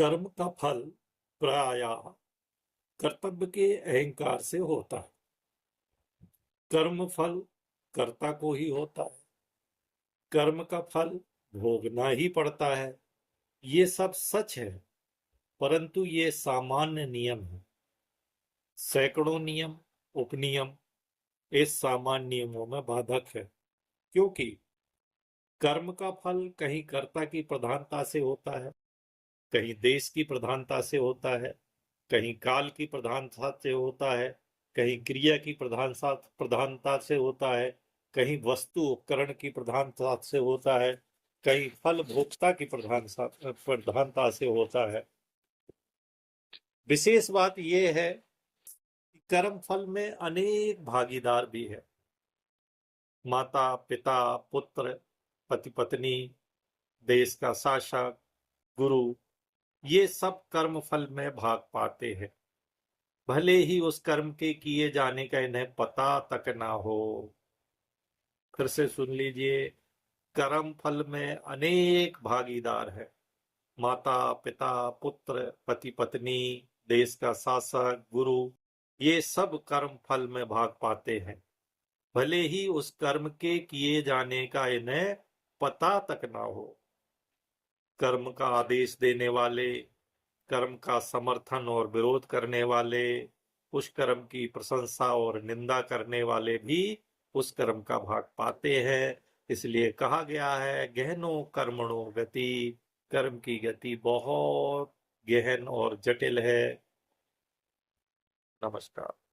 कर्म का फल प्रायः कर्तव्य के अहंकार से होता है। कर्म फल कर्ता को ही होता है। कर्म का फल भोगना ही पड़ता है। ये सब सच है, परंतु ये सामान्य नियम है। सैकड़ों नियम, उपनियम इस सामान्य नियमों में बाधक है, क्योंकि कर्म का फल कहीं कर्ता की प्रधानता से होता है, कहीं देश की प्रधानता से होता है, कहीं काल की प्रधानता से होता है, कहीं क्रिया की प्रधानता से होता है, कहीं वस्तु उपकरण की प्रधानता से होता है, कहीं फल भोक्ता की प्रधानता से होता है। विशेष बात यह है कि कर्म फल में अनेक भागीदार भी है। माता, पिता, पुत्र, पति पत्नी, देश का शासक, गुरु, ये सब कर्म फल में भाग पाते हैं, भले ही उस कर्म के किए जाने का इन्हें पता तक ना हो। फिर से सुन लीजिए, कर्म फल में अनेक भागीदार है। माता, पिता, पुत्र, पति पत्नी, देश का शासक, गुरु, ये सब कर्म फल में भाग पाते हैं, भले ही उस कर्म के किए जाने का इन्हें पता तक ना हो। कर्म का आदेश देने वाले, कर्म का समर्थन और विरोध करने वाले, उस कर्म की प्रशंसा और निंदा करने वाले भी उस कर्म का भाग पाते हैं। इसलिए कहा गया है, गहनो कर्मणो गति, कर्म की गति बहुत गहन और जटिल है। नमस्कार।